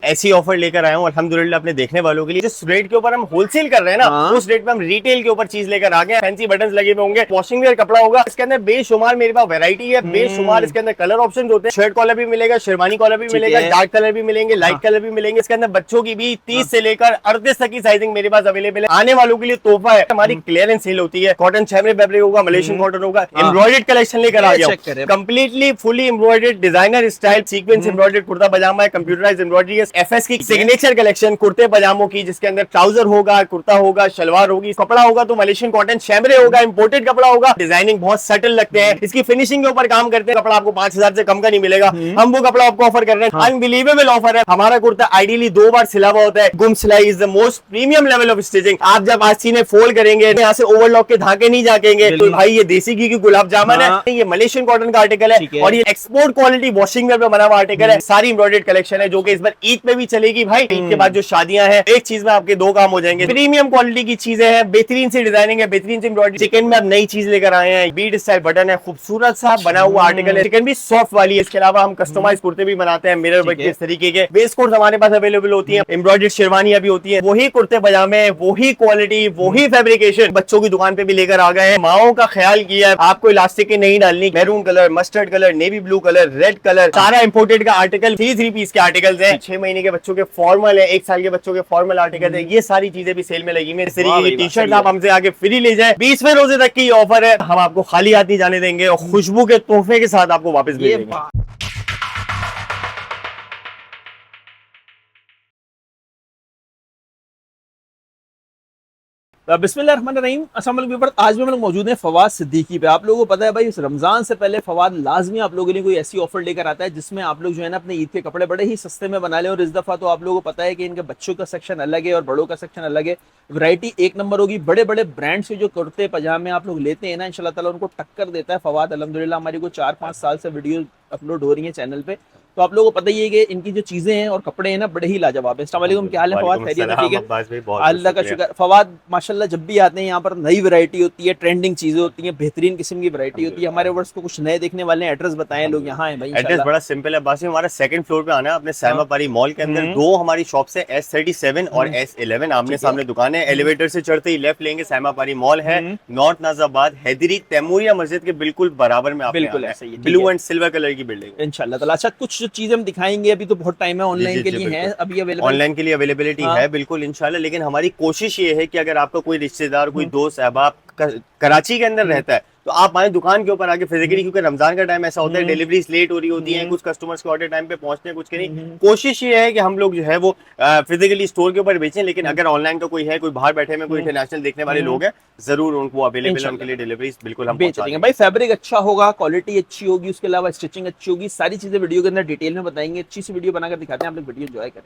ऐसी ऑफर लेकर आया हूँ अल्हम्दुलिल्लाह अपने देखने वालों के लिए। जिस रेट के ऊपर हम होलसेल कर रहे हैं ना, उस रेट पे हम रिटेल के ऊपर चीज लेकर आ गए। फैंसी बटन लगे हुए होंगे, वॉशिंग वेयर कपड़ा होगा, इसके अंदर बेशुमार मेरे पास वैरायटी है, बेशुमार इसके अंदर कलर ऑप्शन होते हैं। शर्ट कॉलर भी मिलेगा, शेरवानी कॉलर भी मिलेगा, डार्क कलर भी मिलेंगे, लाइट कलर भी मिलेंगे। इसके अंदर बच्चों की भी 30 से लेकर 38 तक की साइजिंग मेरे पास अवेलेबल है। आने वालों के लिए तोहफा है, हमारी क्लियरेंस सेल होती है। कॉटन चैमरे फैब्रिक होगा, मलेशियन कॉटन होगा, एम्ब्रॉयडर्ड कलेक्शन लेकर आ गया, completely fully embroidered designer style sequence embroidered kurta pyjama है, कंप्यूटराइज्ड एम्ब्रॉयडरी है। एफएस की सिग्नेचर कलेक्शन कुर्ते पजामों की, जिसके अंदर ट्राउजर होगा, कुर्ता होगा, शलवार होगी, कपड़ा होगा तो मलेशियन कॉटन चैमरे होगा, इंपोर्टेड कपड़ा होगा। डिजाइनिंग बहुत सटल लगते हैं, इसकी फिनिशिंग के ऊपर काम करते हैं। कपड़ा आपको 5000 से कम का नहीं मिलेगा, हम वो कपड़ा आपको ऑफर कर रहे हैं। अनबिलीवेबल ऑफर है। हमारा कुर्ता आइडियली 2 बार सिला हुआ होता है। गुम सिलाई is the most premium level of stitching. आप जब आस्तीने फोल्ड करेंगे, यहाँ से ओवरलॉक के धागे नहीं जाकेंगे। तो भाई ये देसी घी की गुलाब जामुन है, ये मलेशियन कॉटन का आर्टिकल है और ये एक्सपोर्ट क्वालिटी वॉशिंग वेयर पे बना हुआ आर्टिकल है। सारी एम्ब्रॉयडर्ड कलेक्शन है जो कि इस बार ईद पे भी चलेगी। भाई ईद के बाद जो शादियां हैं, एक चीज में आपके 2 काम हो जाएंगे। प्रीमियम क्वालिटी की चीजें हैं, बेहतरीन सी डिजाइनिंग है, बेहतरीन सी एम्ब्रॉयडरी। चिकन में आप नई चीज लेकर आए हैं, बीड स्टाइल बटन है, खूबसूरत सा बना हुआ आर्टिकल है। चिकन भी सॉफ्ट वाली है। इसके अलावा हम कस्टमाइज कुर्ते भी बनाते हैं, मिरर वर्क के इस तरीके के। वेस्ट कोट हमारे पास अवेलेबल होती है, एम्ब्रॉयडर्ड शेरवानियां भी होती है। वही कुर्ते पजामे, वही क्वालिटी, वही फैब्रिकेशन बच्चों की दुकान पे भी लेकर आ गए हैं। माओ का ख्याल किया है, आपको इलास्टिक नहीं डालनी। Maroon colour, mustard colour, navy blue colour, red colour, सारा इंपोर्टेड का आर्टिकल, 3 पीस के आर्टिकल्स हैं। 6 महीने के बच्चों के फॉर्मल है, 1 साल के बच्चों के फॉर्मल आर्टिकल है। ये सारी चीजें भी सेल में लगी हुई। इस तरीके की टी शर्ट आप हमसे आगे फ्री ले जाए। 20वें रोजे तक की ऑफर है, हम आपको खाली हाथ नहीं जाने देंगे और खुशबू के तोहफे के साथ आपको वापस भेजेंगे। बिस्मिल्लाहिर्रहमानिर्रहीम। अस्सलाम वालेकुम व्यूअर्स, आज भी हम लोग मौजूद हैं फवाद सिद्दीकी पे। आप लोगों को पता है भाई, इस रमजान से पहले फवाद लाजमी आप लोगों के लिए कोई ऐसी ऑफर लेकर आता है जिसमें आप लोग जो है ना अपने ईद के कपड़े बड़े ही सस्ते में बना लें। और इस दफा तो आप लोगों को पता है कि इनके बच्चों का सेक्शन अलग है और बड़ों का सेक्शन अलग है। वैरायटी 1 नंबर होगी। बड़े बड़े ब्रांड से जो कुर्ते पजामे आप लोग लेते हैं ना, इंशाल्लाह ताला उनको टक्कर देता है फवाद। अल्हम्दुलिल्लाह हमारी को 4-5 साल से वीडियो अपलोड हो रही है चैनल पे, तो आप लोगों को पता ही है कि इनकी जो चीजें हैं और कपड़े हैं ना बड़े ही लाजवाब है। अस्सलाम वालेकुम, क्या हाल है फवाद? खैरियत है? ठीक है, अल्लाह का शुक्र। फवाद माशाल्लाह जब भी आते हैं यहाँ पर नई वैरायटी होती है, ट्रेंडिंग चीजें होती हैं, बेहतरीन किस्म की वैरायटी होती है। हमारे वर्ष को कुछ नए देखने वाले हैं, एड्रेस बताएं लोग यहाँ हैं भाई। एड्रेस बड़ा सिंपल है, बस हमारा 2nd फ्लोर पे आना है। अपने सैमा पारी मॉल के अंदर 2 हमारी शॉप से S37 और S11 आमने सामने दुकान है। एलिवेटर से चढ़ते ही लेफ्ट लेंगे, सैमा पारी मॉल है, नॉर्थ नाजाबाद हैदरी तैमूरिया मस्जिद के बिल्कुल बराबर में। बिल्कुल ऐसे ही ब्लू एंड सिल्वर कलर की बिल्डिंग इंशाल्लाह ताला। अच्छा, कुछ चीजें हम दिखाएंगे, अभी तो बहुत टाइम है, ऑनलाइन के लिए है अभी अवेलेबल, ऑनलाइन के लिए अवेलेबिलिटी है बिल्कुल इंशाल्लाह। लेकिन हमारी कोशिश ये है कि अगर आपका कोई रिश्तेदार, कोई दोस्त अहबाब कराची के अंदर रहता है तो आप आए दुकान के ऊपर आके फिजिकली, क्योंकि रमजान का टाइम ऐसा होता है, डिलीवरीज लेट हो रही होती हैं, कुछ कस्टमर्स के ऑर्डर टाइम पे पहुंचते हैं, कुछ के नहीं। कोशिश ये है कि हम लोग जो है वो फिजिकली स्टोर के ऊपर बेचें। लेकिन अगर ऑनलाइन का कोई है, कोई बाहर बैठे में कोई इंटरनेशनल देखने वाले लोग हैं, जरूर उनको अवेलेबल है, उनके लिए डिलीवरीज बिल्कुल हम बेच देंगे भाई। फैब्रिक अच्छा होगा, क्वालिटी अच्छी होगी, उसके अलावा स्टिचिंग अच्छी होगी, सारी चीजें वीडियो के अंदर डिटेल में बताएंगे। अच्छी सी वीडियो बनाकर दिखाते हैं, आप लोग वीडियो एंजॉय करें।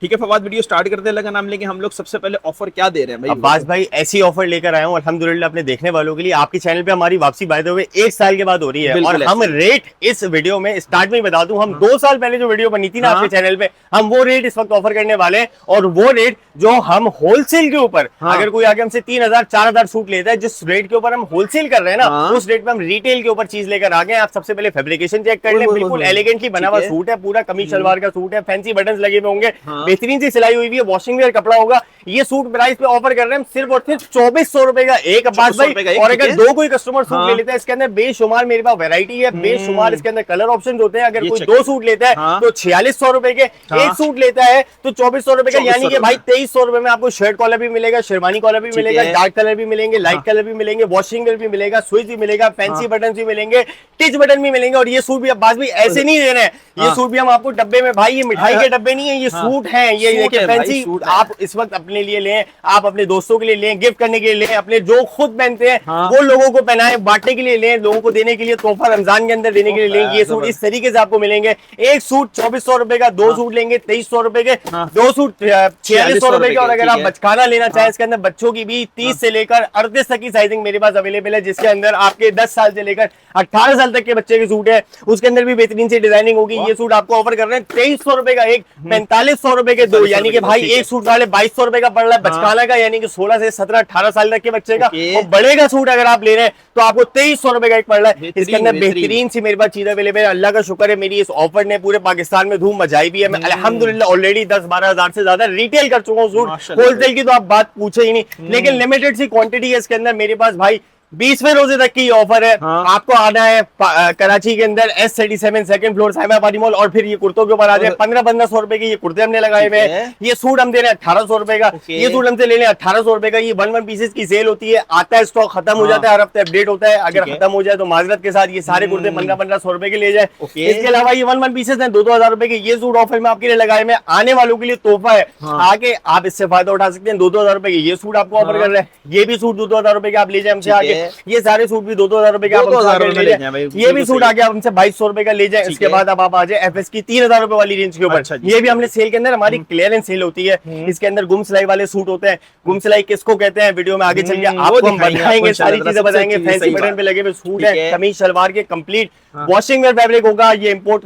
ठीक है फवाद, वीडियो स्टार्ट करते हैं। लगा नाम लेके हम लोग सबसे पहले ऑफर क्या दे रहे हैं भाई? अब्बास भाई ऐसी ऑफर लेकर आया हूँ अल्हम्दुलिल्लाह अपने देखने वालों के लिए। आपके चैनल पे हमारी वापसी बाय द वे 1 साल के बाद हो रही है और हम रेट इस वीडियो में स्टार्ट में ही बता दूं, हम 2 साल पहले जो वीडियो बनी थी ना आपके चैनल पे, हम वो रेट इस वक्त ऑफर करने वाले हैं। और वो रेट जो हम होलसेल के ऊपर, अगर कोई आगे हमसे 3000-4000 सूट लेता है, जिस रेट के ऊपर हम होलसेल कर रहे हैं ना, उस रेट पे हम रिटेल के ऊपर चीज लेकर आ गए। आप सबसे पहले फैब्रिकेशन चेक कर ले, बिल्कुल एलिगेंटली बना हुआ सूट है, पूरा कमीज शलवार का सूट है, फैंसी बटन लगे हुए होंगे, बेहतरीन सी सिलाई हुई है, वॉशिंग वेयर कपड़ा होगा। ये सूट प्राइस पे ऑफर कर रहे हैं सिर्फ और सिर्फ 2400 रुपए का एक अब्बास भाई। और अगर 2 कोई कस्टमर सूट ले लेता है, इसके अंदर बेशुमार मेरे पास वैरायटी है, बेशुमार इसके अंदर कलर ऑप्शन होते हैं। अगर कोई 2 सूट लेता है तो 4600 रुपए के, 1 सूट लेता है तो 2400 रुपए का, यानी कि भाई 2300 रुपए में आपको शर्ट कॉलर भी मिलेगा, शेरवानी कॉलर भी मिलेगा, डार्क कलर भी मिलेंगे, लाइट कलर भी मिलेंगे, वॉशिंग वेयर भी मिलेगा, स्विच भी मिलेगा, फैंसी बटन भी मिलेंगे, टिच बटन भी मिलेंगे। और ये सूट भी अब्बास भाई ऐसे नहीं दे रहे हैं, ये सूट भी हम आपको डब्बे में, भाई ये मिठाई के डब्बे नहीं है, ये सूट है। ये देखिए फैंसी, आप इस वक्त अपने लिए लें, आप अपने दोस्तों के लिए लें, गिफ्ट करने के लिए लें, अपने जो खुद पहनते हैं वो लोगों को पहनाएं, बांटने के लिए लें, लोगों को देने के लिए, तोहफा रमजान के अंदर देने के लिए लें। ये सूट इस तरीके से आपको मिलेंगे। एक सूट 2400 रुपए का, 2 सूट लेंगे 2300 रुपए के, 2 सूट 4600 रुपए के। और अगर आप बचकाना लेना चाहें, इसके अंदर बच्चों की भी 30 से लेकर 38 तक की साइजिंग मेरे पास अवेलेबल है, जिसके अंदर आपके 10 साल से लेकर 18 साल तक के बच्चे के सूट है, उसके अंदर भी बेहतरीन सी डिजाइनिंग होगी। ये सूट आपको ऑफर कर रहे हैं 2300 रुपए का एक, 4500 रुपए के दो, 2200 यानी कि रुपए के भाई दो, ठीक एक सूट वाले 2200 रुपए का पड़ रहा है बचकाना का, यानी कि 16 से 17 18 साल तक के बच्चे का। ओके। और बड़े का सूट अगर आप ले रहे हैं तो आपको 2300 रुपए का एक पड़ रहा है। बेहतरीन, इसके अंदर बेहतरीन। बेहतरीन सी मेरे पास चीज अवेलेबल है। अल्लाह का शुक्र है, मेरी इस ऑफर ने पूरे पाकिस्तान में धूम मचाई भी है। मैं अल्हम्दुलिल्लाह ऑलरेडी 10-12 हजार से ज्यादा रिटेल कर चुका हूँ सूट। माशाल्लाह। होलसेल की तो आप बात पूछे ही नहीं, लेकिन लिमिटेड सी क्वांटिटी है इसके अंदर मेरे पास भाई। 20वें रोजे तक की ऑफर है। हाँ। आपको आना है कराची के अंदर S37 सेकंड फ्लोर साइमा पारी मॉल, और फिर ये कुर्तों के ऊपर आ जाए 1500 रुपए के ये कुर्ते हमने लगाए हुए हैं। ये सूट हम दे रहे हैं 1800 रुपए का। ये सूट हमसे ले लें 1800 रुपए का। ये 1 पीसेस की सेल होती है, आता है स्टॉक, खत्म हो जाता है, हर हफ्ते अपडेट होता है। अगर खत्म हो जाए तो माजरत के साथ ये सारे कुर्ते 1500 रुपए के ले जाए। इसके अलावा ये 1 पीसेस हैं 2-2 हजार रुपए के। ये सूट ऑफर में आपके लिए लगाए में आने वालों के लिए तोहफा है। आगे आप इससे फायदा उठा सकते हैं। 2-2 हजार रुपए के ये सूट आपको ऑफर कर रहे हैं। ये भी सूट 2-2 हजार रुपए के आप ले जाए हमसे आगे। ये सारे सूट भी 2-2 हजार रुपए के आप हमसे आगे ले जाए। ये भी सूट आगे आप हमसे 2200 रुपए का ले जाए। इसके बाद अब आप आ जाए एफएस की 3000 रुपए वाली रेंज के ऊपर। ये भी हमने सेल के अंदर, हमारी क्लियरेंस सेल होती है। इसके अंदर गुम सिलाई वाले सूट होते हैं। गुम सिलाई किसको कहते हैं वीडियो में आगे चल के आपको हम बताएंगे, सारी चीजें बताएंगे। फैंसी बटन पे लगे हुए सूट है, कमीज शलवार के कंप्लीट वॉशिंग वेयर फैब्रिक होगा। ये इंपोर्ट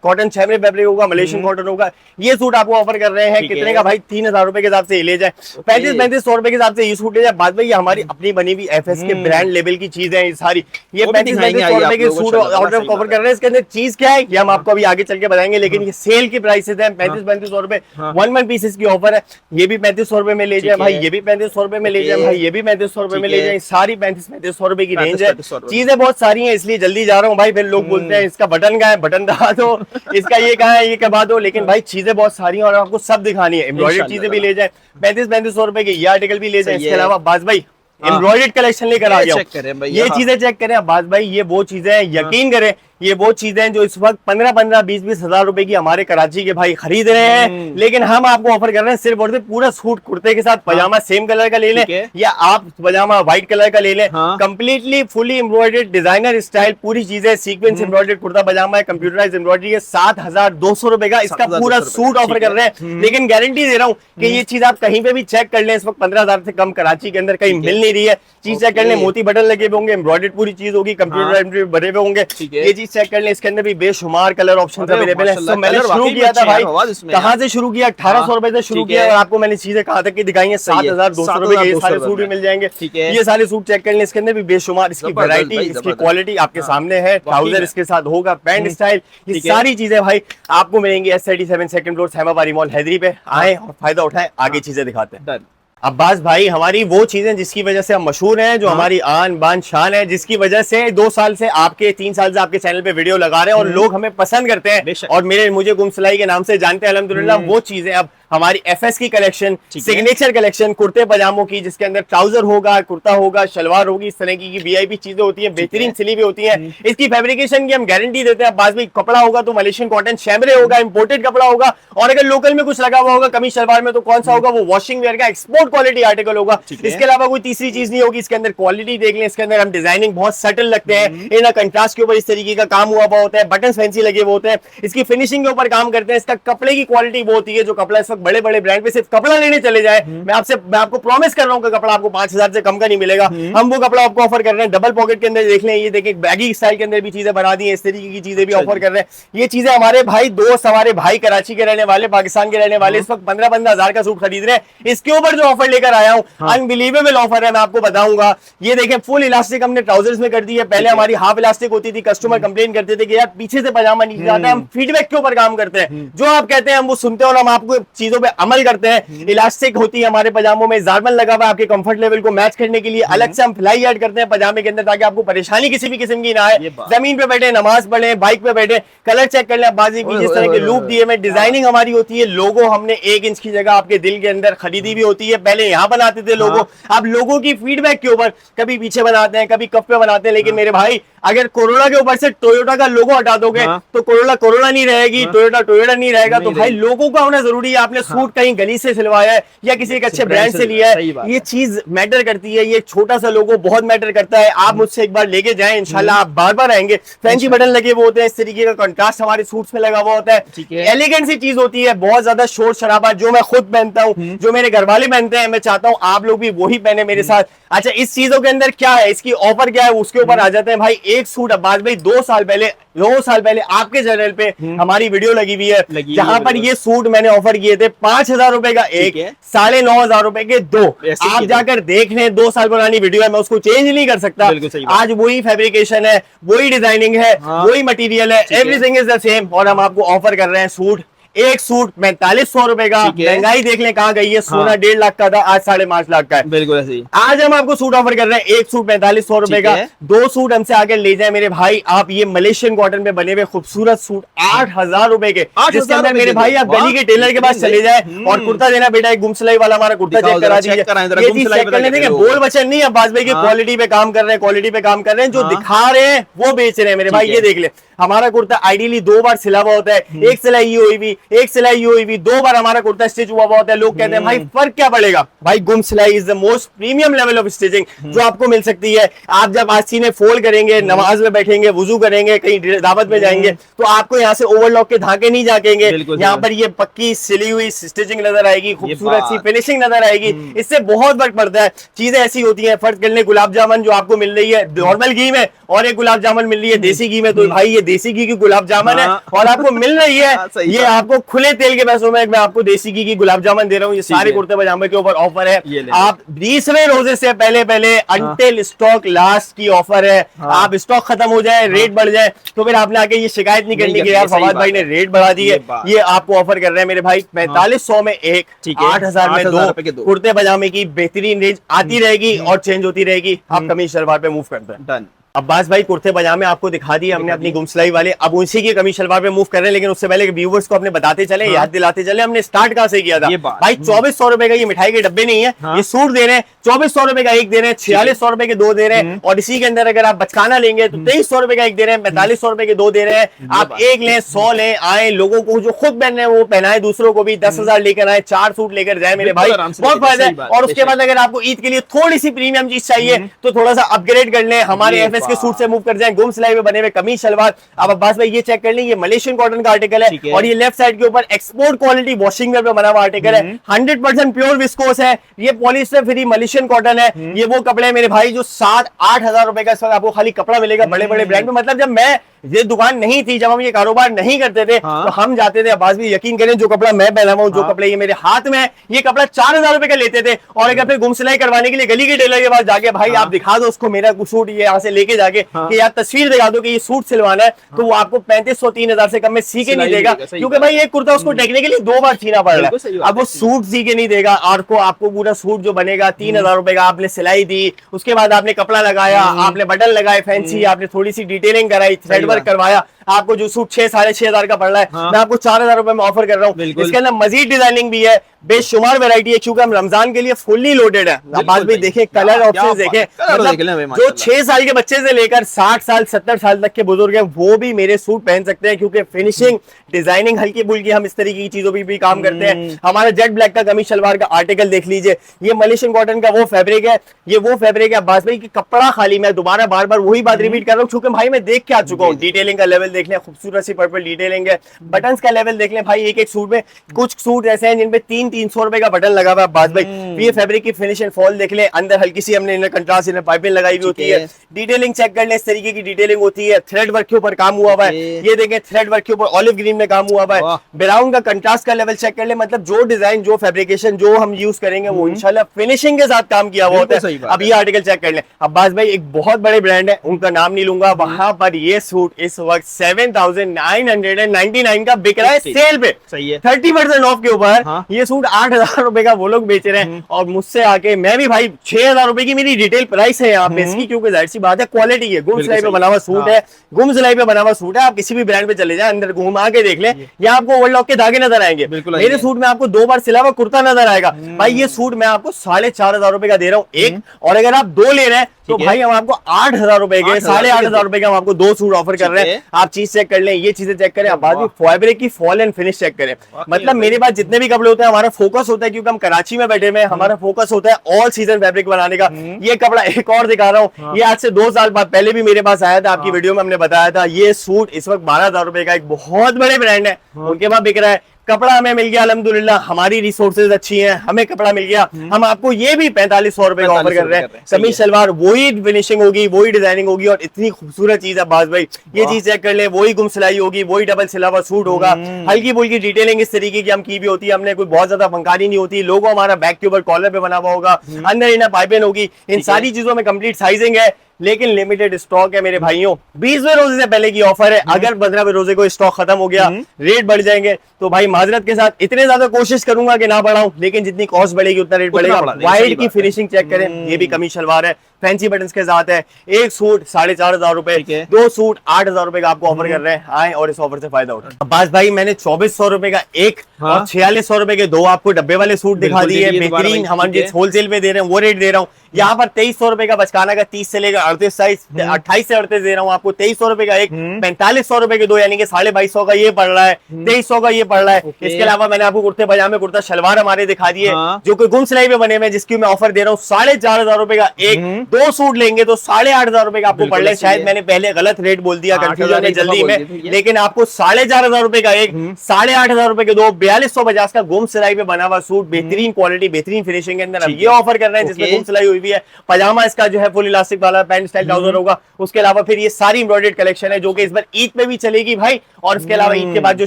कॉटन छैमरे फैब्रिक होगा, मलेशियन कॉटन होगा। ये सूट आपको ऑफर कर रहे हैं कितने का भाई? 3000 रुपए के हिसाब से ले जाए। 3500 रुपए के हिसाब से ये सूट ले जाए। बाद में ये हमारी अपनी बनी हुई एफएस के ब्रांड लेवल की चीजें हैं सारी। ये 3500 रुपए के सूट ऑर्डर ऑफर कर रहे हैं। इसके अंदर चीज क्या है ये हम आपको अभी आगे चल के बताएंगे, लेकिन ये सेल की प्राइसेस है 3500 रुपए। 1 पीसेस की ऑफर है। ये भी 3500 रुपए में ले जाए भाई, ये भी 3500 रुपए में ले जाए भाई, ये भी 3500 रुपए में ले जाए। सारी 3500 रुपए की रेंज है। चीजें बहुत सारी हैं, इसलिए जल्दी जा रहा हूँ भाई। फिर लोग बोलते हैं इसका बटन कहाँ है, बटन दबा दो, इसका ये कहाँ है, ये करवा दो। लेकिन भाई चीजें बहुत सारी हैं और आपको सब दिखानी है। एम्ब्रॉयडर्ड चीजें भी ले जाए 3500 रुपए के, ये आर्टिकल भी ले जाए। इसके अलावा बाज भाई एम्ब्रॉयडर्ड कलेक्शन लेकर आ गया हूं। ये चीजें चेक करें अब्बास भाई, ये वो चीजें हैं, यकीन करें ये वो चीजें हैं जो इस वक्त 15-15, 20-20 हजार रुपए की हमारे कराची के भाई खरीद रहे हैं। लेकिन हम आपको ऑफर कर रहे हैं सिर्फ और सिर्फ पूरा सूट कुर्ते के साथ पजामा सेम कलर का ले लें, या आप पजामा व्हाइट कलर का ले लें। Completely fully embroidered designer style पूरी चीजें, सीक्वेंस एम्ब्रॉयडर्ड कुर्ता पजामा है, कंप्यूटराइज एम्ब्रॉयडरी है। 7200 रुपए का इसका पूरा सूट ऑफर कर रहे हैं। लेकिन गारंटी दे रहा हूँ कि ये चीज आप कहीं पे भी चेक कर लें, इस वक्त 15,000 से कम कराची के अंदर कहीं मिल नहीं रही है। चीज चेक कर लें, मोती बटन लगे हुए होंगे, एम्ब्रॉयडर्ड पूरी चीज होगी, कंप्यूटर भरे हुए होंगे। ये चीज चेक कर लें, इसके अंदर भी बेशुमार कलर ऑप्शन अवेलेबल है। तो मैंने शुरू किया था भाई, कहाँ से शुरू किया? 1800 रुपए से शुरू किया और आपको मैंने चीजें कहाँ तक की दिखाई है? 7200 रुपए के ये सारे सूट भी मिल जाएंगे। ये सारे सूट चेक कर लें, इसके अंदर भी बेशुमार इसकी वैरायटी, इसकी क्वालिटी आपके सामने है। ट्राउजर इसके साथ होगा, पैंट स्टाइल, ये सारी चीजें भाई आपको मिलेंगी S37 सेकंड फ्लोर साइमा पारी मॉल हैदरी पे। आए और फायदा उठाएं, आगे चीजें दिखाते हैं। अब्बास भाई हमारी वो चीजें जिसकी वजह से हम मशहूर हैं, जो हमारी आन बान शान है, जिसकी वजह से 2 साल से आपके 3 साल से आपके चैनल पे वीडियो लगा रहे हैं और लोग हमें पसंद करते हैं और मुझे गुम सिलाई के नाम से जानते हैं अल्हम्दुलिल्लाह। वो चीजें अब हमारी एफएस की कलेक्शन, सिग्नेचर कलेक्शन, कुर्ते पजामों की, जिसके अंदर ट्राउजर होगा, कुर्ता होगा, शलवार होगी, इस तरह की वीआईपी चीजें होती हैं, बेहतरीन सिली भी होती हैं। इसकी फैब्रिकेशन की हम गारंटी देते हैं। बाद में कपड़ा होगा तो मलेशियन कॉटन शैमरे होगा, इंपोर्टेड कपड़ा होगा, और अगर लोकल में कुछ लगा हुआ होगा कमीज शलवार में तो कौन सा होगा? वो वॉशिंग वेयर का एक्सपोर्ट क्वालिटी आर्टिकल होगा। इसके अलावा कोई तीसरी चीज नहीं होगी। इसके अंदर क्वालिटी देख लें, इसके अंदर हम डिजाइनिंग बहुत सटल लगते हैं, इन कंट्रास्ट के ऊपर इस तरीके का काम हुआ होता है, बटन फैंसी लगे हुए होते हैं, इसकी फिनिशिंग के ऊपर काम करते हैं। इसका कपड़े की क्वालिटी वो होती है जो कपड़ा इस वक्त बड़े बड़े ब्रांड पे कपड़ा लेने चले जाए, मैं आपको प्रॉमिस कर रहा हूं कि कपड़ा आपको 5000 से कम का नहीं मिलेगा। हम वो कपड़ा आपको ऑफर कर रहे हैं। डबल पॉकेट के अंदर देख लें, ये देखिए बैगी स्टाइल के अंदर भी चीजें बना दी हैं, इस तरीके की चीजें भी ऑफर कर रहे हैं। ये चीजें हमारे भाई दोस्त, हमारे भाई कराची के रहने वाले, पाकिस्तान के रहने वाले इस वक्त 15-15 हजार का सूट खरीद रहे हैं। इसके ऊपर जो ऑफर लेकर आया हूँ, अनबिलीवेबल ऑफर है, मैं आपको बताऊंगा। ये देखें फुल इलास्टिक हमने ट्राउजर्स में कर दी है। पहले हमारी हाफ इलास्टिक होती थी, कस्टमर कंप्लेन करते थे कि यार पीछे से पजामा नीचे जाता है। हम फीडबैक के ऊपर काम करते हैं, जो आप कहते हैं हम वो सुनते हैं और हम आपको चीजों पर अमल करते हैं। इलास्टिक होती है हमारे पजामों में, जार्मन लगा हुआ है आपके कंफर्ट लेवल को मैच करने के लिए। अलग से हम फ्लाई ऐड करते हैं पजामे के अंदर ताकि आपको परेशानी किसी भी किस्म की ना आए। जमीन पे बैठे, नमाज पढ़े, बाइक पे बैठे, कलर चेक कर लें। बाजी की जिस तरह के लूप दिए में डिजाइनिंग हमारी होती है। लोगो हमने 1 इंच की जगह आपके दिल के अंदर खरीदी भी होती है। पहले यहाँ बनाते थे लोगो, अब लोगों की फीडबैक के ऊपर कभी पीछे बनाते हैं, कभी कफ पे बनाते हैं। लेकिन मेरे भाई अगर कोरोला के ऊपर से टोयोटा का लोगो हटा दोगे तो कोरोला नहीं रहेगी, टोयोटा नहीं रहेगा। तो भाई लोगों का होना जरूरी है। आपने आपने सूट कहीं गली से सिलवाया है या किसी एक अच्छे ब्रांड से लिया है, ये चीज मैटर करती है। ये छोटा सा लोगो बहुत मैटर करता है। आप मुझसे एक बार लेके जाएं, इंशाल्लाह आप बार बार आएंगे। फैंसी बटन लगे हुए होते हैं, इस तरीके का कंट्रास्ट हमारे सूट्स में लगा हुआ होता है, एलिगेंट सी चीज होती है, बहुत ज्यादा शोर शराबा जो मैं खुद पहनता हूँ, जो मेरे घर वाले पहनते हैं, मैं चाहता हूँ आप लोग भी वही पहने मेरे साथ। अच्छा, इस चीजों के अंदर क्या है, इसकी ऑफर क्या है, उसके ऊपर आ जाते हैं भाई। एक सूट अब्बास भाई 2 साल पहले आपके चैनल पे हमारी वीडियो लगी हुई है, जहां पर ये सूट मैंने ऑफर किए थे 5,000 रुपए का एक, 9,500 रुपए के 2। आप जाकर देख लें, 2 साल पुरानी वीडियो है, मैं उसको चेंज नहीं कर सकता। आज वही फैब्रिकेशन है, वही डिजाइनिंग है, वही मटेरियल है, एवरीथिंग इज द सेम। और हम आपको ऑफर कर रहे हैं सूट, एक सूट 4500 रुपए का। महंगाई देख लें कहां गई है, सोना 1.5 लाख का था, आज 5.5 लाख का है। बिल्कुल ऐसे। आज हम आपको सूट ऑफर कर रहे हैं, एक सूट 4500 रुपए का, 2 सूट हमसे आगे ले जाए मेरे भाई आप। ये मलेशियन कॉटन में बने हुए खूबसूरत सूट 8,000 रुपए के, जिसके अंदर मेरे भाई आप गली के टेलर के पास चले जाए और कुर्ता देना, बेटा एक गुम सिलाई वाला हमारा कुर्ता चेक करा दीजिए, ये चीज चेक करने देंगे। बोल बचन नहीं, अब्बास भाई की क्वालिटी पे काम कर रहे हैं, क्वालिटी पे काम कर रहे हैं, जो दिखा रहे हैं वो बेच रहे हैं मेरे भाई। ये देख ले, हमारा कुर्ता आइडियली 2 बार सिला हुआ होता है, एक सिलाई हुई भी, एक सिलाई हुई भी, 2 बार हमारा कुर्ता स्टिच हुआ होता है। लोग कहते हैं भाई फर्क क्या पड़ेगा? भाई गुम सिलाई is the most premium level of stitching जो आपको मिल सकती है। आप जब आस्तीने फोल्ड करेंगे, नमाज में बैठेंगे, वुजू करेंगे, कहीं दावत में जाएंगे, तो आपको यहाँ से ओवरलॉक के धागे नहीं झाकेंगे, यहाँ पर ये पक्की सिली हुई स्टिचिंग नजर आएगी, खूबसूरत सी फिनिशिंग नजर आएगी। इससे बहुत फर्क पड़ता है। चीजें ऐसी होती है, फर्क कर ले, गुलाब जामुन जो आपको मिल रही है नॉर्मल घी में और एक गुलाब जामुन मिल रही है देसी घी में, तो भाई ये देसी घी की गुलाब जामुन है और आपको मिल रही है ये आपको खुले तेल के पैसों में। मैं आपको देसी घी की गुलाब जामुन दे रहा हूँ। ये सारे कुर्ते पजामे के ऊपर ऑफर है। आप 20वें रोजे से पहले अंटिल स्टॉक लास्ट की ऑफर है। आप स्टॉक खत्म हो जाए, रेट बढ़ जाए, तो फिर आपने आके ये शिकायत नहीं करनी कि यार फवाद भाई ने रेट बढ़ा दी है। ये आपको ऑफर कर रहे हैं मेरे भाई 4500 में एक, 8,000 में 2 कुर्ते पजामे की बेहतरीन रेंज आती रहेगी और चेंज होती रहेगी। आप कमीज शलवार पे मूव करते हैं। डन। अब्बास भाई कुर्ते पजामे आपको दिखा दिए हमने अपनी गुम सिलाई वाले, अब उसी की कमीज शलवार पे मूव कर रहे हैं। लेकिन उससे पहले व्यूवर्स को अपने बताते चले, याद दिलाते चले, हमने स्टार्ट कहां से किया था भाई। 2400 रुपए का ये मिठाई के डब्बे नहीं है, ये सूट दे रहे हैं 2400 रुपए का एक दे रहे हैं, 4600 रुपए के 2 दे रहे हैं, और इसी के अंदर अगर आप बचकाना लेंगे तो 2300 रुपए का एक दे रहे हैं, 4500 रुपए के 2 दे रहे हैं। आप एक लें, 100 लें, आए लोगों को जो खुद पहन रहे हैं वो पहनाए, दूसरों को भी 10,000 लेकर आए, 4 सूट लेकर जाए मेरे भाई, बहुत फायदा है। और उसके बाद अगर आपको ईद के लिए थोड़ी सी प्रीमियम चीज चाहिए तो थोड़ा सा अपग्रेड कर लें, हमारे एफएस के सूट से मूव कर जाए, गुम सिलाई में बने हुए कमीज शलवार। अब अब्बास भाई ये चेक कर लें, ये मलेशियन कॉटन का आर्टिकल है और ये लेफ्ट साइड के ऊपर एक्सपोर्ट क्वालिटी वॉशिंग में बना हुआ आर्टिकल है, 100% प्योर विस्कोस है, ये पॉलिस्टर फ्री मलेशियन कॉटन है। ये वो कपड़े मेरे भाई जो 7-8 हजार रुपए का इस वक्त आपको खाली कपड़ा मिलेगा बड़े बड़े ब्रांड में। मतलब जब मैं ये दुकान नहीं थी, जब हम ये कारोबार नहीं करते थे, तो हम जाते थे, अब्बास भी यकीन करें, जो कपड़ा मैं पहना हुआ हूं, जो कपड़े ये मेरे हाथ में है, ये कपड़ा 4,000 रुपए का लेते थे। और अगर फिर गुम सिलाई करवाने के लिए गली के टेलर के पास जाके भाई आप दिखा दो उसको मेरा सूट, ये यहाँ से लेके जाके कि यार तस्वीर दिखा दो कि ये सूट सिलवाना है, तो वो आपको 3500-3,000 से कम में सी के नहीं देगा, क्योंकि भाई एक कुर्ता उसको टेकने के लिए 2 बार सीना पड़ रहा है। अब वो सूट सी के नहीं देगा, आपको पूरा सूट जो बनेगा 3,000 रुपए का, आपने सिलाई दी, उसके बाद आपने कपड़ा लगाया, आपने बटन लगाए फैंसी, आपने थोड़ी सी डिटेलिंग कराई, थ्रेड वर्क करवाया, आपको जो सूट 6-6,500 का पड़ रहा है, मैं आपको 4,000 रुपए में ऑफर कर रहा हूँ। इसके अंदर मजीद डिजाइनिंग भी है, बेशुमार वैरायटी है, क्योंकि हम रमजान के लिए फुल्ली लोडेड है। बात भी देखें, कलर ऑप्शंस देखें, मतलब जो 6 साल के बच्चे से लेकर 60 साल 70 साल तक के बुजुर्ग हैं वो भी मेरे सूट पहन सकते हैं, क्योंकि फिनिशिंग डिजाइनिंग हल्की फुल्की हम इस तरीके की चीजों पर भी काम करते हैं। हमारा जेट ब्लैक का कमीज शलवार का आर्टिकल देख लीजिए, ये मलेशियन कॉटन का वो फैब्रिक है, ये वो फैब्रिक है अब्बास भाई की कपड़ा खाली, मैं दोबारा बार बार वही बात रिपीट कर रहा हूँ, क्योंकि भाई मैं देख के आ चुका हूँ। डिटेलिंग का लेवल देख लें, खूबसूरत सी पर्पल डिटेलिंग है, बटन्स का लेवल देख लें भाई, एक एक सूट में, कुछ सूट ऐसे हैं जिनपे 300-300 रुपए का बटन लगा हुआ है अब्बास भाई। ये फैब्रिक की फिनिशिंग फॉल देख लें, अंदर हल्की सी हमने कंट्रास्ट इनर पाइपिंग लगाई हुई होती है, डिटेलिंग चेक कर लें, इस तरीके की डिटेलिंग होती है, थ्रेड वर्क के ऊपर काम हुआ हुआ है, ये देखें थ्रेड वर्क के ऊपर ऑलिव ग्रीन में काम हुआ हुआ है, ब्राउन का कंट्रास्ट का लेवल चेक कर ले, मतलब जो डिजाइन जो फैब्रिकेशन जो हम यूज करेंगे वो इंशाल्लाह फिनिशिंग के साथ काम किया हुआ होता है। अब ये आर्टिकल चेक कर ले अब्बास भाई, एक बहुत बड़े ब्रांड है, उनका नाम नहीं लूंगा, वहां पर ये सूट इस वक्त 7,999 का बिक रहा है सेल पे, सही है, 30% ऑफ के ऊपर ये सूट 8,000 रुपए का वो लोग बेच रहे हैं। और मुझसे आके मैं भी भाई 6,000 रुपए की मेरी रिटेल प्राइस है यहाँ पे इसकी, क्योंकि जाहिर सी बात है क्वालिटी है, गुम सिलाई पे बना हुआ सूट है, गुम सिलाई पे बना हुआ सूट है। आप किसी भी ब्रांड पे चले जाए, अंदर घुमा के देख ले, यहाँ आपको ओवरलॉक के धागे नजर आएंगे, मेरे सूट में आपको 2 बार सिला हुआ कुर्ता नजर आएगा। भाई ये सूट मैं आपको 4,500 रुपए का दे रहा हूँ एक, और अगर आप 2 ले रहे हैं तो भाई हम आपको 8,000 रुपए के 8,500 रुपए के हम आपको 2 सूट ऑफर कर रहे हैं। आप चीज चेक कर लें, ये चीजें चेक करें, आप बाद में फैब्रिक की फॉल एंड फिनिश चेक करें। मतलब मेरे पास जितने भी कपड़े होते हैं हमारा फोकस होता है, क्योंकि हम कराची में बैठे हुए हैं, हमारा फोकस होता है ऑल सीजन फैब्रिक बनाने का। ये कपड़ा एक और दिखा रहा हूँ, ये आज से 2 साल बाद पहले भी मेरे पास आया था, आपकी वीडियो में हमने बताया था। ये सूट इस वक्त 12,000 रुपए का एक बहुत बड़े ब्रांड है, उनके पास बिक रहा है। कपड़ा हमें मिल गया अल्हम्दुलिल्लाह, हमारी रिसोर्सेज अच्छी हैं, हमें कपड़ा मिल गया, हम आपको ये भी 4500 रुपए का ऑफर कर रहे हैं। कमीज सलवार वही फिनिशिंग होगी, वही डिजाइनिंग होगी, और इतनी खूबसूरत चीज है बाज भाई, ये चीज चेक कर ले, वही गुम सिलाई होगी, वही डबल सिलावा सूट होगा, हल्की फुल्की डिटेलिंग इस तरीके की हम की भी होती है, हमने कोई बहुत ज्यादा फंकारी नहीं होती। लोगो हमारा बैक के ऊपर कॉलर पे बना हुआ होगा, अंदर इनर पाइपिंग होगी, इन सारी चीजों में कंप्लीट साइजिंग है, लेकिन लिमिटेड स्टॉक है मेरे भाइयों। 20वें रोजे से पहले की ऑफर है, अगर 15वें रोजे को स्टॉक खत्म हो गया, रेट बढ़ जाएंगे, तो भाई माजरत के साथ इतने ज्यादा कोशिश करूंगा कि ना बढ़ाऊं, लेकिन जितनी कॉस्ट बढ़ेगी उतना रेट बढ़ेगा। वाइट की फिनिशिंग चेक करें, ये भी कमीज सलवार है, फैंसी बटन्स के साथ है। एक सूट 4,500 रुपए, 2 सूट 8,000 रुपए का आपको ऑफर कर रहे हैं। आए और इस ऑफर से फायदा उठाएं। अब्बास भाई मैंने 2,400 रुपए का एक और 4,600 रुपए के 2 आपको डब्बे वाले सूट दिखा दिए, बेहतरीन। हम होलसेल पे दे रहे हैं, वो रेट दे रहा हूँ। यहाँ पर 2,300 रुपए का बचकाना का 30 से लेकर 38 साइज, 28 से 38 दे रहा हूँ आपको। 2,300 रुपए का एक, 4,500 रुपए के 2, यानी कि 2,250 का ये पड़ रहा है, 2,300 का ये पड़ रहा है। इसके अलावा मैंने आपको कुर्ते पजामे, कुर्ता शलवार हमारे दिखा दिए, जो कि गुम सिलाई पे बने हुए, जिसकी मैं ऑफर दे रहा हूँ 4,500 रुपए का एक। 2 सूट लेंगे तो 8,500 रुपए का आपको पड़ रहा है। शायद मैंने पहले गलत रेट बोल दिया कंफ्यूजन में जल्दी में, लेकिन आपको 4,500 रुपए का एक, 8,500 रुपए के 2, 4,250 का गुम सिलाई पे बना हुआ सूट, बेहतरीन क्वालिटी, बेहतरीन फिनिशिंग के अंदर हम ये ऑफर कर रहे हैं, जिसमें गुम सिलाई हुई भी है। पजामा इसका जो है फुल इलास्टिक वाला पैंट स्टाइल ट्राउजर होगा। उसके अलावा फिर ये सारी एम्ब्रॉयडर्ड कलेक्शन है, जो कि इस बार ईद पे भी चलेगी भाई। और इसके अलावा ईद के बाद जो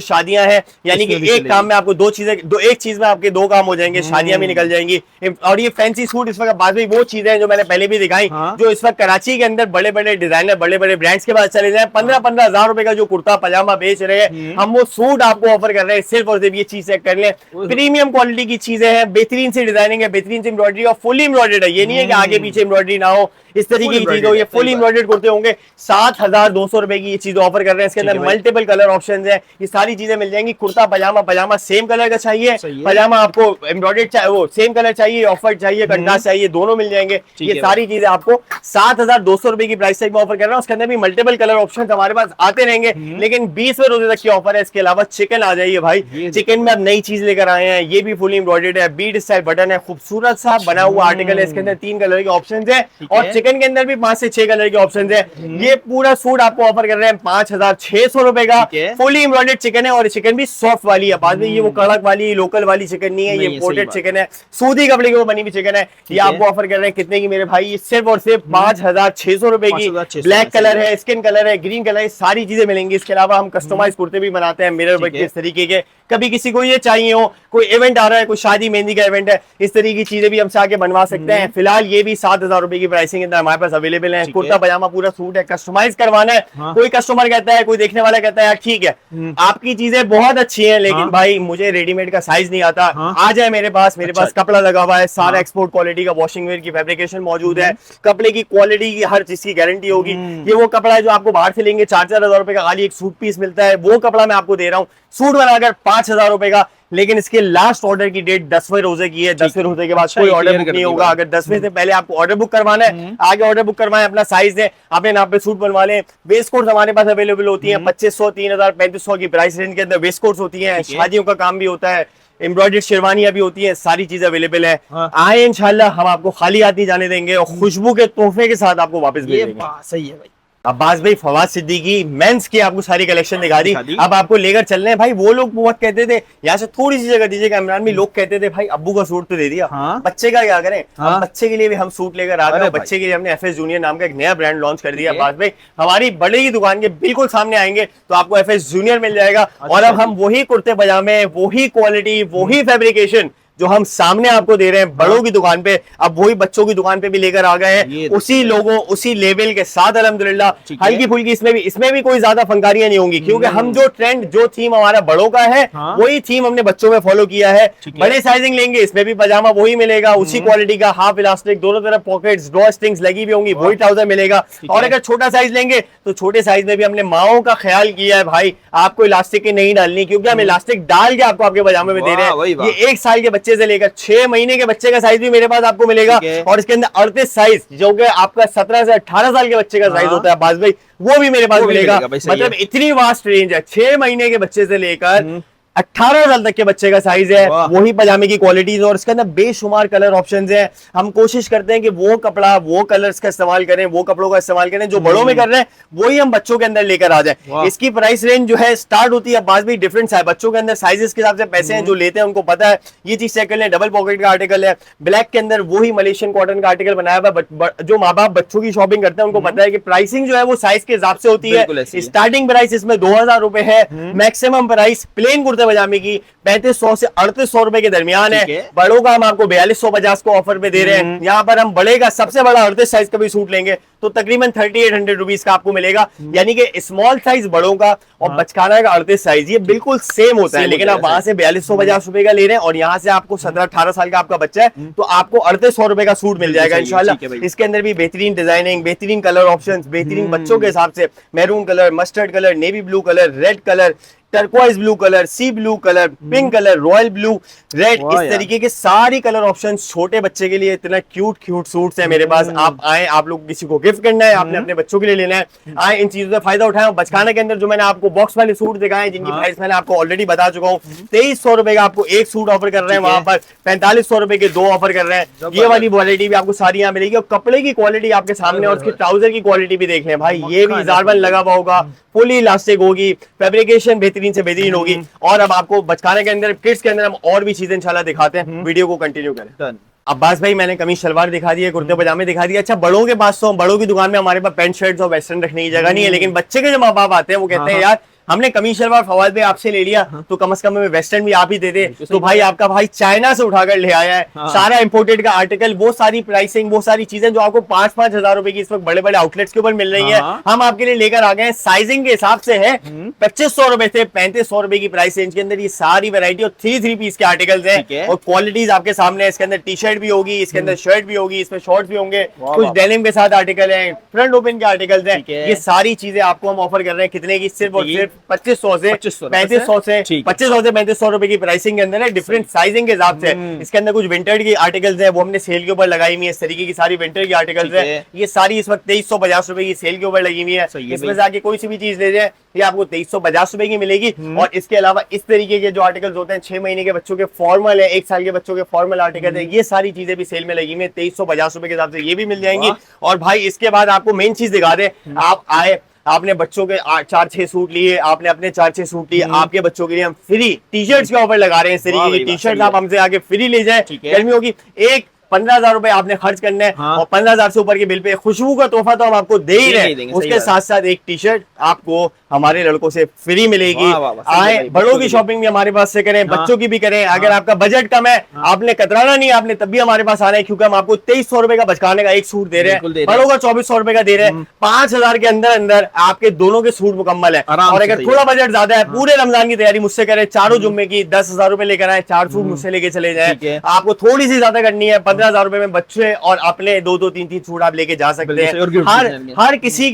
शादियां हैं, यानी कि एक काम में आपको 2 चीजें, एक चीज में आपके 2 काम हो जाएंगे, शादियां भी निकल जाएंगी। और ये फैंसी सूट इस वक्त बाद में वो चीजें हैं जो मैंने पहले भी दिखाई, जो इस वक्त कराची के अंदर बड़े बड़े डिजाइनर, बड़े बड़े ब्रांड्स के पास चले जाए। 15-15 हजार रुपए का जो कुर्ता पजामा बेच रहे हैं, हम वो सूट आपको ऑफर कर रहे हैं। सिर्फ और सिर्फ ये चीज चेक कर लें, प्रीमियम क्वालिटी की चीजें हैं, बेहतरीन से डिजाइनिंग है, बेहतरीन से एम्ब्रॉयडरी और फुली एम्ब्रॉयडर्ड है। ये नहीं है कि आगे पीछे एम्ब्रॉयडरी ना हो, इस तरीके की चीज हो। ये फुल एम्ब्रॉयडर्ड कुर्ते होंगे, 7,200 रुपए की ये चीज ऑफर कर रहे हैं। इसके अंदर मल्टीपल कलर ऑप्शंस हैं, ये सारी चीजें मिल जाएंगी। कुर्ता पजामा, पजामा सेम कलर का चाहिए, पजामा आपको एम्ब्रॉयडर्ड चाहिए, वो सेम कलर चाहिए, ऑफर चाहिए, कंट्रास्ट चाहिए, दोनों मिल जाएंगे। ये सारी चीजें आपको 7,200 रुपए की प्राइस टैग में ऑफर कर रहा हूँ। उसके अंदर भी मल्टीपल कलर ऑप्शन हमारे पास आते रहेंगे, लेकिन 20वें रोजे तक की ऑफर है। इसके अलावा चिकन आ जाइए भाई, चिकन में अब नई चीज लेकर आए हैं। ये भी फुल एम्ब्रॉयडर्ड है, बीड स्टाइल बटन है, खूबसूरत सा बना हुआ आर्टिकल है। इसके अंदर 3 कलर के ऑप्शन है, और चिकन के अंदर भी 5 से 6 कलर के ऑप्शन है। ये पूरा सूट आपको ऑफर कर रहे हैं 5,600 रुपए का। फुली एम्ब्रॉयडर्ड चिकन है, और चिकन भी सॉफ्ट वाली है। बाद में ये वो कड़क वाली लोकल वाली चिकन नहीं है, ये इम्पोर्टेड चिकन है, सूदी कपड़े की वो बनी हुई चिकन है। ये आपको ऑफर कर रहे हैं कितने की मेरे भाई? सिर्फ और सिर्फ 5,600 रुपए की। ब्लैक कलर है, स्किन कलर है, ग्रीन कलर है, सारी चीजें मिलेंगी। इसके अलावा हम कस्टमाइज कुर्ते भी बनाते हैं मिरर वर्क के इस तरीके के। कभी किसी को ये चाहिए हो, कोई इवेंट आ रहा है, कोई शादी मेहंदी का इवेंट है, इस तरीके की चीजें भी हमसे आके बनवा सकते हैं। फिलहाल ये भी 7,000 रुपए की प्राइसिंग के अंदर हमारे पास अवेलेबल है। कुर्ता पजामा पूरा सूट है, कस्टमाइज करवाना है। कोई कस्टमर कहता है, कोई देखने वाला कहता है यार ठीक है आपकी चीजें बहुत अच्छी हैं, लेकिन भाई मुझे रेडीमेड का साइज नहीं आता, आ जाए मेरे पास कपड़ा लगा हुआ है, सारा एक्सपोर्ट क्वालिटी का वॉशिंग वेयर की फैब्रिकेशन मौजूद है, कपड़े की क्वालिटी की हर चीज की गारंटी होगी। ये वो कपड़ा है जो आपको बाहर से लेंगे 4,000 रुपए का खाली एक सूट पीस मिलता है, वो कपड़ा मैं आपको दे रहा हूँ सूट बनाकर 5,000 रुपए का। लेकिन इसके लास्ट ऑर्डर की डेट 10वें रोजे की है। 10वें रोजे के बाद कोई ऑर्डर बुक नहीं होगा। अगर 10वें से पहले आपको ऑर्डर बुक करवाना है, आगे ऑर्डर बुक करवाएं, अपना साइज दें, अपने नाम पे सूट बनवा लें। वेस्ट कोट्स हमारे पास अवेलेबल होती है 2,500, 3,000, 3,500 की प्राइस रेंज के अंदर वेस्ट कोट्स होती है। शादियों का काम भी होता है, एम्ब्रॉयडर्ड शेरवानियां भी होती हैं, सारी चीजें अवेलेबल है। आए इंशाल्लाह, हम आपको खाली हाथ नहीं जाने देंगे और खुशबू के तोहफे के साथ आपको वापस भेजेंगे। सही है भाई। अब्बास भाई फवाद सिद्दीकी मेंस की आपको सारी कलेक्शन दिखा दी। अब आपको लेकर चलने हैं भाई। वो लोग बहुत कहते थे, यहाँ से थोड़ी सी जगह दीजिएगा इमरान भी, लोग कहते थे भाई अब्बू का सूट तो दे दिया, बच्चे का क्या करें? बच्चे के लिए भी हम सूट लेकर आ गए। बच्चे के लिए हमने एफएस जूनियर नाम का एक नया ब्रांड लॉन्च कर दिया। अब्बास भाई हमारी बड़े की दुकान के बिल्कुल सामने आएंगे तो आपको एफएस जूनियर मिल जाएगा। और अब हम वही कुर्ते पजामे, वही क्वालिटी, वही फैब्रिकेशन जो हम सामने आपको दे रहे हैं बड़ों की दुकान पे, अब वही बच्चों की दुकान पे भी लेकर आ गए हैं, उसी लोगों उसी लेवल के साथ अल्हम्दुलिल्लाह। हल्की फुल्की इसमें भी कोई ज्यादा फंकारियां नहीं होंगी, क्योंकि हम जो ट्रेंड, जो थीम हमारा बड़ों का है, वही थीम हमने बच्चों में फॉलो किया है। बड़े साइजिंग लेंगे, इसमें भी पजामा वही मिलेगा, उसी क्वालिटी का, हाफ इलास्टिक, दोनों तरफ पॉकेट्स, ड्रॉ स्ट्रिंग्स लगी भी होंगी, वही ट्राउजर मिलेगा। और अगर छोटा साइज लेंगे तो छोटे साइज में भी हमने माओ का ख्याल किया है भाई, आपको इलास्टिक नहीं डालनी, क्योंकि हम इलास्टिक डाल के आपको आपके पजामे में दे रहे हैं। ये 1 साल के बच्चे से लेकर 6 महीने के बच्चे का साइज भी मेरे पास आपको मिलेगा। और इसके अंदर 38 साइज, जो कि आपका 17 से 18 साल के बच्चे का साइज होता है अब्बास भाई, वो भी मेरे पास मिलेगा। मतलब इतनी वास्ट रेंज है, 6 महीने के बच्चे से लेकर 18 साल तक के बच्चे का साइज है, वही पजामे की क्वालिटीज। और इसके अंदर बेशुमार कलर ऑप्शंस हैं। हम कोशिश करते हैं कि वो कपड़ा, वो कलर्स का इस्तेमाल करें, वो कपड़ों का इस्तेमाल करें जो बड़ों में कर रहे हैं, वही हम बच्चों के अंदर लेकर आ जाए। इसकी प्राइस रेंज जो है स्टार्ट होती है अब्बास भाई डिफरेंट है, बच्चों के अंदर साइजेस के हिसाब से पैसे हैं, जो लेते हैं उनको पता है। ये चीज चेक कर लें, डबल पॉकेट का आर्टिकल है, ब्लैक के अंदर वही मलेशियन कॉटन का आर्टिकल बनाया हुआ। जो माँ बाप बच्चों की शॉपिंग करते हैं उनको पता है कि प्राइसिंग जो है वो साइज के हिसाब से होती है। स्टार्टिंग प्राइस इसमें 2000 रुपए है, मैक्सिमम प्राइस प्लेन कुर्ते पजामे की 3500 से 3800 रुपए के दरमियान है। बड़ों का हम आपको 4250 को ऑफर पे दे रहे हैं। यहाँ पर हम बड़े का सबसे बड़ा 38 साइज का भी सूट लेंगे तो तकरीबन 3800 रुपीज का आपको मिलेगा। यानी कि स्मॉल साइज बड़ों का और बचकाना का 38 साइज ये बिल्कुल सेम होता है, लेकिन आप वहां से 4250 रुपए का ले रहे हैं और यहाँ से आपको 17-18 साल का आपका बच्चा है तो आपको 3800 रुपए का सूट मिल जाएगा इंशाल्लाह। इसके अंदर भी बेहतरीन डिजाइनिंग, बेहतरीन कलर ऑप्शंस, बेहतरीन बच्चों के हिसाब से maroon colour, mustard colour, navy blue colour, red colour, turquoise blue colour, sea blue colour, pink colour, royal blue, red, इस तरीके के सारी कलर ऑप्शंस। छोटे बच्चे के लिए इतना क्यूट क्यूट सूट्स है मेरे पास। आप आए, आप लोग किसी को गिफ्ट करना है, आपने अपने बच्चों के लिए लेना है, आए इन चीजों से फायदा उठाएं। बचकाना के अंदर जो मैंने आपको बॉक्स वाले सूट दिखाए जिनकी प्राइस मैंने आपको ऑलरेडी बता चुका हूँ, 2300 रुपए का आपको एक सूट ऑफर कर रहे हैं, वहां पर 4500 रुपए के 2 ऑफर कर रहे हैं। ये वाली क्वालिटी भी आपको सारी यहाँ मिलेगी और कपड़े की क्वालिटी आपके सामने और उसके ट्राउजर की क्वालिटी भी देख लें भाई। ये भी जारबन लगा हुआ होगा, फुली इलास्टिक होगी, फैब्रिकेशन बेहतरीन से बेहतरीन होगी। और अब आपको बचकाने के अंदर, किड्स के अंदर हम और भी चीजें इंशाल्लाह दिखाते हैं। वीडियो को कंटिन्यू करें। अब्बास भाई मैंने कमीज शलवार दिखा दी है, कुर्ते पजामे दिखा दिए। अच्छा बड़ों के पास तो बड़ों की दुकान में हमारे पास पैंट शर्ट्स और वेस्टर्न रखने की जगह नहीं है, लेकिन बच्चे के जो माँ बाप आते हैं वो कहते हैं यार हमने कमीज शलवार फवाद भाई आपसे ले लिया तो कम से कम हमें वेस्टर्न भी आप ही दे दे। तो भाई आपका भाई चाइना से उठाकर ले आया है सारा इंपोर्टेड का आर्टिकल, वो सारी प्राइसिंग, वो सारी चीजें जो आपको 5-5 हजार रुपए की इस वक्त बड़े बड़े आउटलेट्स के ऊपर मिल रही है, हम आपके लिए लेकर आ गए हैं। साइजिंग के हिसाब से है 2500 रुपए से 3500 रुपए की प्राइस रेंज के अंदर ये सारी वैरायटी और 3 पीस के आर्टिकल्स हैं और क्वालिटीज आपके सामने। इसके अंदर टी शर्ट भी होगी, इसके अंदर शर्ट भी होगी, इसमें शॉर्ट्स भी होंगे, कुछ डेनिम के साथ आर्टिकल है, फ्रंट ओपन के आर्टिकल्स हैं। ये सारी चीजें आपको हम ऑफर कर रहे हैं कितने की, सिर्फ और सिर्फ 2500 से 3500 से 2500 से 3500 रुपए की प्राइसिंग के अंदर है, डिफरेंट साइजिंग के हिसाब से। इसके अंदर कुछ विंटर की आर्टिकल्स हैं वो हमने सेल के ऊपर लगाई हुई है, इस तरीके की सारी विंटर की आर्टिकल्स है। ये सारी इस वक्त 2350 रुपए की सेल के ऊपर लगी हुई है। इसमें से आके कोई सी भी चीज ले जाए ये आपको 2350 रुपए की मिलेगी। और इसके अलावा इस तरीके के जो आर्टिकल्स होते हैं 6 महीने के बच्चों के फॉर्मल है, 1 साल के बच्चों के फॉर्मल आर्टिकल है, ये सारी चीजें भी सेल में लगी हुई है 2350 रुपए के हिसाब से ये भी मिल जाएंगी। और भाई इसके बाद आपको मेन चीज दिखा दे, आप आए, आपने बच्चों के 4-6 सूट लिए, आपने अपने 4-6 सूट लिए, आपके बच्चों के लिए हम फ्री टी शर्ट्स के ऑफर लगा रहे हैं। इस तरीके की टी शर्ट आप हमसे आगे फ्री ले जाए, गर्मियों की। एक 15,000 रुपए आपने खर्च करना है और 15,000 से ऊपर के बिल पे खुशबू का तोहफा तो हम आपको दे ही रहे हैं, उसके साथ साथ एक टी शर्ट आपको हमारे लड़कों से फ्री मिलेगी। आए, बड़ों की शॉपिंग भी हमारे पास से करें, बच्चों की भी करें। अगर आपका बजट कम है, आपने कतराना नहीं, आपने तब भी हमारे पास आना है, क्योंकि हम आपको 2300 रुपए का बचकाने का एक सूट दे रहे हैं, बड़ों का 2400 रुपए का दे रहे हैं। 5000 के अंदर अंदर आपके दोनों के सूट मुकम्मल है। और अगर थोड़ा बजट ज्यादा है, पूरे रमजान की तैयारी मुझसे करें, चारों जुम्मे की 10,000 रुपए लेकर आए, 4 सूट मुझसे लेके चले जाए। आपको थोड़ी सी ज्यादा करनी है, 15,000 रुपए में बच्चे और अपने 2-3 सूट आप लेके जा सकते हैं। हर किसी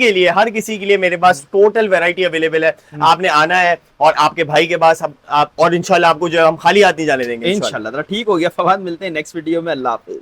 के लिए मेरे पास टोटल वैरायटी अवेलेबल है। आपने आना है और आपके भाई के पास आप और इंशाल्लाह आपको जो हम खाली हाथ नहीं जाने देंगे इंशाल्लाह। ठीक हो गया फवाद, मिलते हैं नेक्स्ट वीडियो में। अल्लाह हाफिज।